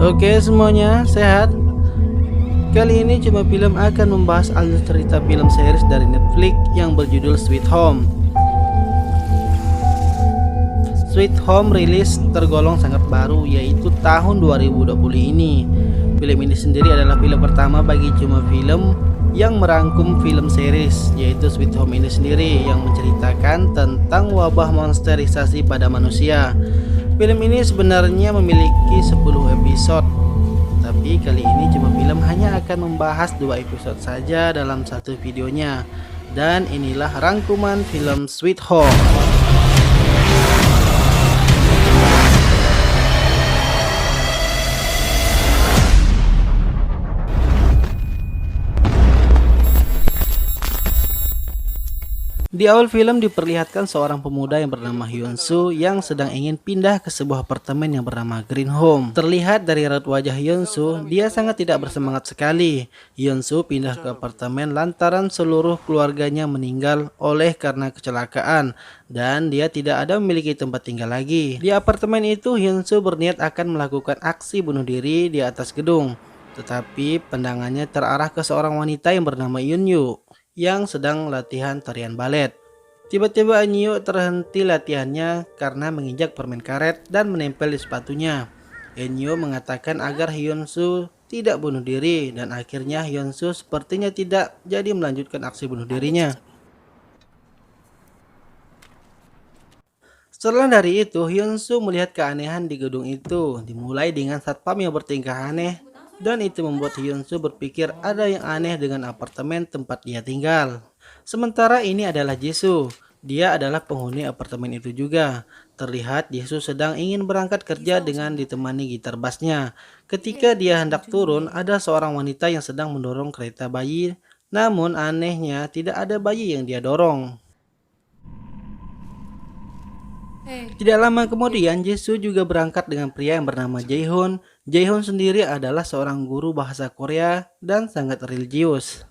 Oke semuanya, sehat? Kali ini Cuma Film akan membahas alur cerita film series dari Netflix yang berjudul Sweet Home. Sweet Home rilis tergolong sangat baru, yaitu tahun 2020 ini. Film ini sendiri adalah film pertama bagi Cuma Film yang merangkum film series, yaitu Sweet Home ini sendiri yang menceritakan tentang wabah monsterisasi pada manusia. Film ini sebenarnya memiliki 10 episode, tapi kali ini Cuma Film hanya akan membahas 2 episode saja dalam satu videonya. Dan inilah rangkuman film Sweet Home. Di awal film diperlihatkan seorang pemuda yang bernama Hyun Soo yang sedang ingin pindah ke sebuah apartemen yang bernama Green Home. Terlihat dari raut wajah Hyun Soo, dia sangat tidak bersemangat sekali. Hyun Soo pindah ke apartemen lantaran seluruh keluarganya meninggal oleh karena kecelakaan dan dia tidak ada memiliki tempat tinggal lagi. Di apartemen itu Hyun Soo berniat akan melakukan aksi bunuh diri di atas gedung. Tetapi pandangannya terarah ke seorang wanita yang bernama Yoon Yu yang sedang latihan tarian balet. Tiba-tiba Yoon Yu terhenti latihannya karena menginjak permen karet dan menempel di sepatunya. Yoon Yu mengatakan agar Hyun Soo tidak bunuh diri dan akhirnya Hyun Soo sepertinya tidak jadi melanjutkan aksi bunuh dirinya. Setelah dari itu, Hyun Soo melihat keanehan di gedung itu, dimulai dengan satpam yang bertingkah aneh, dan itu membuat Hyun Soo berpikir ada yang aneh dengan apartemen tempat dia tinggal. Sementara ini adalah Jisoo, dia adalah penghuni apartemen itu juga. Terlihat Jisoo sedang ingin berangkat kerja dengan ditemani gitar bassnya. Ketika dia hendak turun, ada seorang wanita yang sedang mendorong kereta bayi, namun anehnya tidak ada bayi yang dia dorong. Tidak lama kemudian, Jisoo juga berangkat dengan pria yang bernama Jae-hoon. Jae-hoon sendiri adalah seorang guru bahasa Korea dan sangat religius.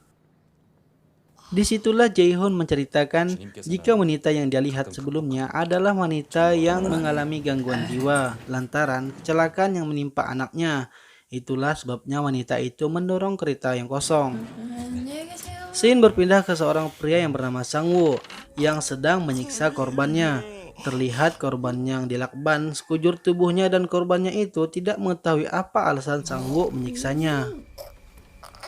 Disitulah Jae-hoon menceritakan jika wanita yang dia lihat sebelumnya adalah wanita yang mengalami gangguan jiwa lantaran kecelakaan yang menimpa anaknya. Itulah sebabnya wanita itu mendorong kereta yang kosong. Scene berpindah ke seorang pria yang bernama Sang-woo yang sedang menyiksa korbannya. Terlihat korban yang dilakban sekujur tubuhnya dan korbannya itu tidak mengetahui apa alasan Sang-woo menyiksanya.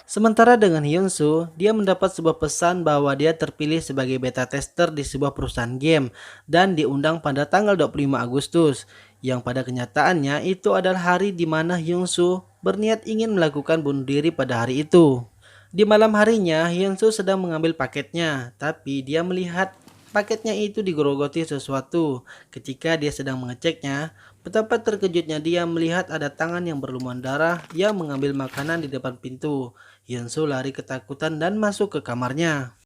Sementara dengan Hyun Soo, dia mendapat sebuah pesan bahwa dia terpilih sebagai beta tester di sebuah perusahaan game dan diundang pada tanggal 25 Agustus, yang pada kenyataannya itu adalah hari di mana Hyun Soo berniat ingin melakukan bunuh diri pada hari itu. Di malam harinya, Hyun Soo sedang mengambil paketnya, tapi dia melihat paketnya itu digerogoti sesuatu. Ketika dia sedang mengeceknya, betapa terkejutnya dia melihat ada tangan yang berlumuran darah yang mengambil makanan di depan pintu. Hyun Soo lari ketakutan dan masuk ke kamarnya.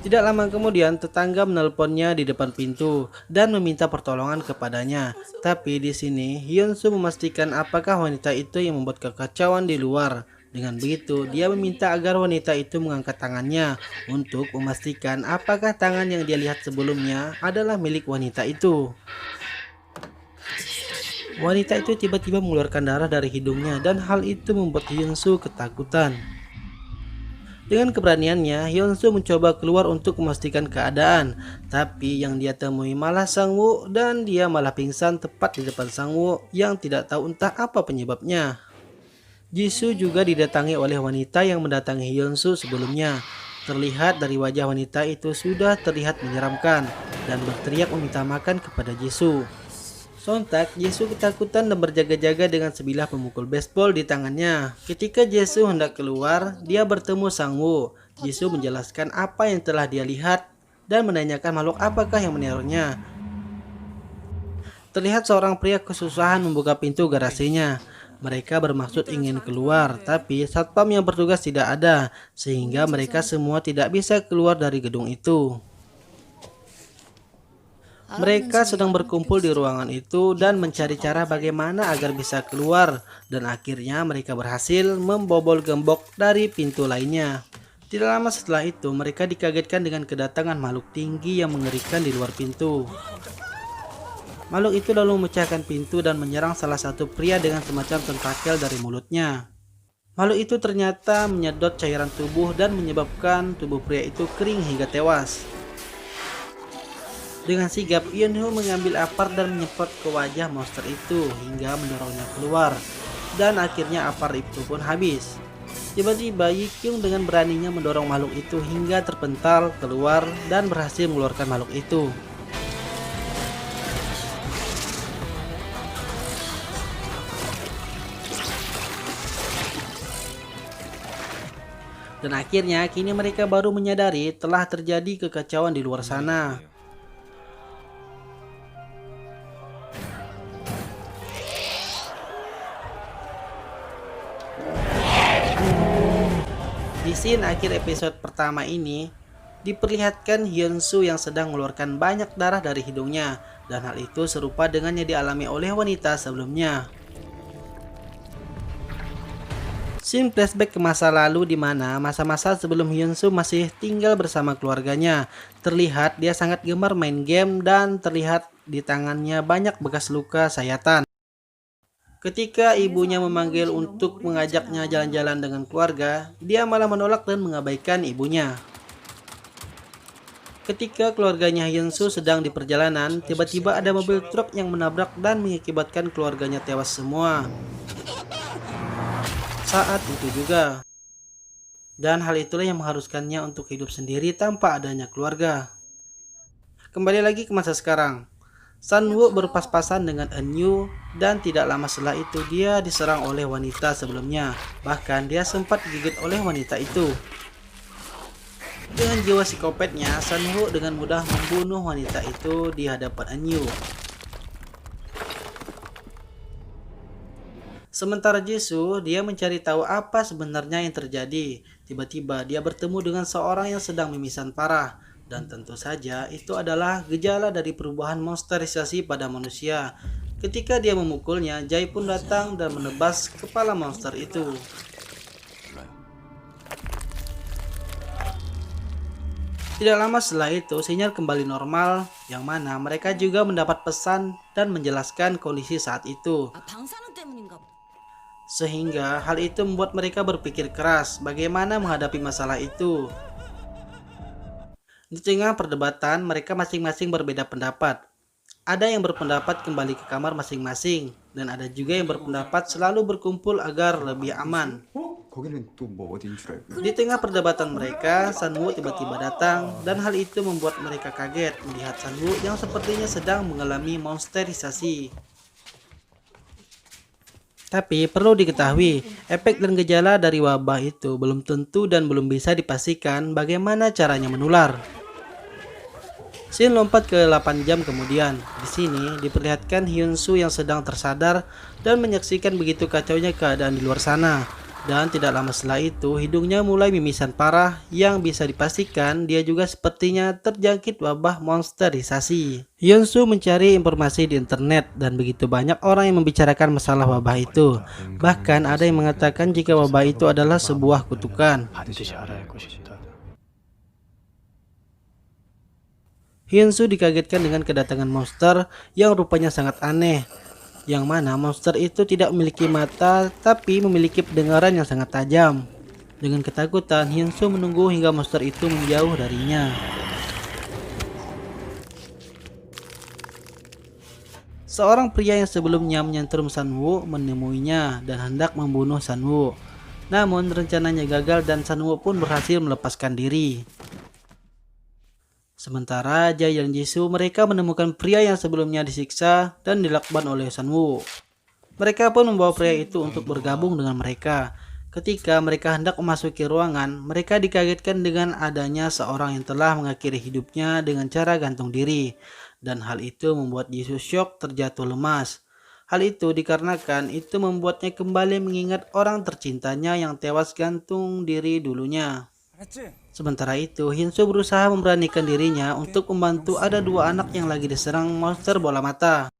Tidak lama kemudian, tetangga menelponnya di depan pintu dan meminta pertolongan kepadanya. Tapi di sini, Hyun Soo memastikan apakah wanita itu yang membuat kekacauan di luar. Dengan begitu, dia meminta agar wanita itu mengangkat tangannya untuk memastikan apakah tangan yang dia lihat sebelumnya adalah milik wanita itu. Wanita itu tiba-tiba mengeluarkan darah dari hidungnya dan hal itu membuat Hyun Soo ketakutan. Dengan keberaniannya, Hyun Soo mencoba keluar untuk memastikan keadaan, tapi yang dia temui malah Sang-woo dan dia malah pingsan tepat di depan Sang-woo yang tidak tahu entah apa penyebabnya. Jisoo juga didatangi oleh wanita yang mendatangi Hyun Soo sebelumnya. Terlihat dari wajah wanita itu sudah terlihat menyeramkan dan berteriak meminta makan kepada Jisoo. Sontak, Jisoo ketakutan dan berjaga-jaga dengan sebilah pemukul baseball di tangannya. Ketika Jisoo hendak keluar, dia bertemu Sang-woo. Jisoo menjelaskan apa yang telah dia lihat dan menanyakan makhluk apakah yang menerornya. Terlihat seorang pria kesusahan membuka pintu garasinya. Mereka bermaksud ingin keluar, tapi satpam yang bertugas tidak ada, sehingga mereka semua tidak bisa keluar dari gedung itu. Mereka sedang berkumpul di ruangan itu dan mencari cara bagaimana agar bisa keluar, dan akhirnya mereka berhasil membobol gembok dari pintu lainnya. Tidak lama setelah itu, mereka dikagetkan dengan kedatangan makhluk tinggi yang mengerikan di luar pintu. Makhluk itu lalu memecahkan pintu dan menyerang salah satu pria dengan semacam tentakel dari mulutnya. Makhluk itu ternyata menyedot cairan tubuh dan menyebabkan tubuh pria itu kering hingga tewas. Dengan sigap, Yunho mengambil apar dan menyemprot ke wajah monster itu hingga mendorongnya keluar. Dan akhirnya apar itu pun habis. Tiba-tiba Yikyung dengan beraninya mendorong makhluk itu hingga terpental keluar dan berhasil mengeluarkan makhluk itu. Dan akhirnya kini mereka baru menyadari telah terjadi kekacauan di luar sana. Di scene akhir episode pertama ini, diperlihatkan Hyunsu yang sedang mengeluarkan banyak darah dari hidungnya, dan hal itu serupa dengan yang dialami oleh wanita sebelumnya. Scene flashback ke masa lalu di mana masa-masa sebelum Hyunsu masih tinggal bersama keluarganya. Terlihat dia sangat gemar main game dan terlihat di tangannya banyak bekas luka sayatan. Ketika ibunya memanggil untuk mengajaknya jalan-jalan dengan keluarga, dia malah menolak dan mengabaikan ibunya. Ketika keluarganya Hyunsu sedang di perjalanan, tiba-tiba ada mobil truk yang menabrak dan mengakibatkan keluarganya tewas semua. Saat itu juga. Dan hal itulah yang mengharuskannya untuk hidup sendiri tanpa adanya keluarga. Kembali lagi ke masa sekarang. Sunwoo berpas-pasan dengan Eunyu dan tidak lama setelah itu dia diserang oleh wanita sebelumnya. Bahkan dia sempat digigit oleh wanita itu. Dengan jiwa psikopatnya, Sunwoo dengan mudah membunuh wanita itu di hadapan Eunyu. Sementara Jisoo, dia mencari tahu apa sebenarnya yang terjadi. Tiba-tiba dia bertemu dengan seorang yang sedang mimisan parah. Dan tentu saja itu adalah gejala dari perubahan monsterisasi pada manusia. Ketika dia memukulnya, Jai pun datang dan menebas kepala monster itu. Tidak lama setelah itu, sinyal kembali normal, yang mana mereka juga mendapat pesan dan menjelaskan kondisi saat itu. Sehingga hal itu membuat mereka berpikir keras bagaimana menghadapi masalah itu. Di tengah perdebatan, mereka masing-masing berbeda pendapat. Ada yang berpendapat kembali ke kamar masing-masing, dan ada juga yang berpendapat selalu berkumpul agar lebih aman. Di tengah perdebatan mereka, Sunwoo tiba-tiba datang, dan hal itu membuat mereka kaget melihat Sunwoo yang sepertinya sedang mengalami monsterisasi. Tapi perlu diketahui, efek dan gejala dari wabah itu belum tentu dan belum bisa dipastikan bagaimana caranya menular. Scene lompat ke 8 jam kemudian. Di sini diperlihatkan Hyunsu yang sedang tersadar dan menyaksikan begitu kacaunya keadaan di luar sana. Dan tidak lama setelah itu, hidungnya mulai mimisan parah yang bisa dipastikan dia juga sepertinya terjangkit wabah monsterisasi. Hyunsu mencari informasi di internet dan begitu banyak orang yang membicarakan masalah wabah itu. Bahkan ada yang mengatakan jika wabah itu adalah sebuah kutukan. Hyunsu dikagetkan dengan kedatangan monster yang rupanya sangat aneh. Yang mana monster itu tidak memiliki mata tapi memiliki pendengaran yang sangat tajam. Dengan ketakutan, Hyunsu menunggu hingga monster itu menjauh darinya. Seorang pria yang sebelumnya menyentrum Sunwoo menemuinya dan hendak membunuh Sunwoo. Namun rencananya gagal dan Sunwoo pun berhasil melepaskan diri. Sementara Jai dan Jisoo mereka menemukan pria yang sebelumnya disiksa dan dilakban oleh Sunwoo. Mereka pun membawa pria itu untuk bergabung dengan mereka. Ketika mereka hendak memasuki ruangan, mereka dikagetkan dengan adanya seorang yang telah mengakhiri hidupnya dengan cara gantung diri. Dan hal itu membuat Jisoo syok terjatuh lemas. Hal itu dikarenakan itu membuatnya kembali mengingat orang tercintanya yang tewas gantung diri dulunya. Sementara itu, Hyunsu berusaha memberanikan dirinya untuk membantu ada dua anak yang lagi diserang monster bola mata.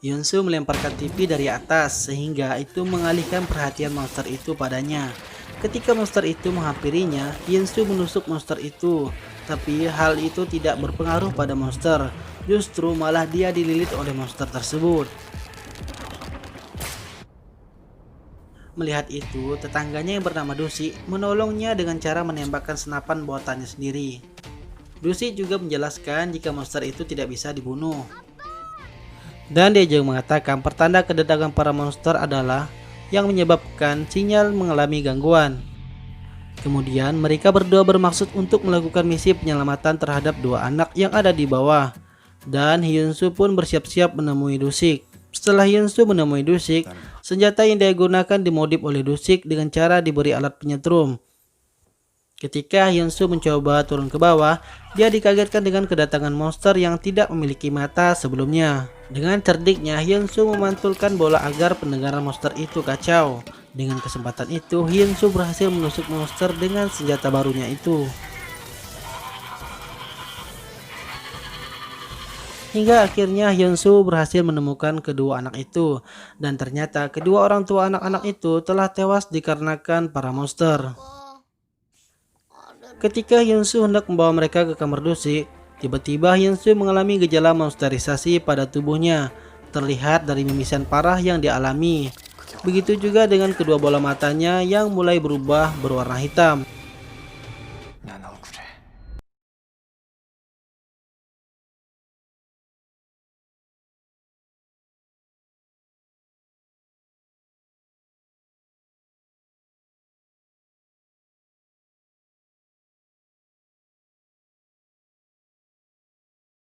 Hyunsu melemparkan TV dari atas sehingga itu mengalihkan perhatian monster itu padanya. Ketika monster itu menghampirinya, Hyunsu menusuk monster itu. Tapi hal itu tidak berpengaruh pada monster. Justru malah dia dililit oleh monster tersebut. Melihat itu, tetangganya yang bernama Dusi menolongnya dengan cara menembakkan senapan buatannya sendiri. Dusi juga menjelaskan jika monster itu tidak bisa dibunuh. Dan dia juga mengatakan pertanda kedatangan para monster adalah yang menyebabkan sinyal mengalami gangguan. Kemudian mereka berdua bermaksud untuk melakukan misi penyelamatan terhadap dua anak yang ada di bawah. Dan Hyunsu pun bersiap-siap menemui Dusik. Setelah Hyunsu menemui Dusik, senjata yang dia gunakan dimodif oleh Dusik dengan cara diberi alat penyetrum. Ketika Hyunsu mencoba turun ke bawah, dia dikagetkan dengan kedatangan monster yang tidak memiliki mata sebelumnya. Dengan cerdiknya, Hyunsu memantulkan bola agar pendengaran monster itu kacau. Dengan kesempatan itu, Hyunsu berhasil menusuk monster dengan senjata barunya itu. Hingga akhirnya Hyunsu berhasil menemukan kedua anak itu. Dan ternyata kedua orang tua anak-anak itu telah tewas dikarenakan para monster. Ketika Hyunsu hendak membawa mereka ke kamar Dusik, tiba-tiba Hyunsu mengalami gejala monsterisasi pada tubuhnya, terlihat dari mimisan parah yang dialami. Begitu juga dengan kedua bola matanya yang mulai berubah berwarna hitam.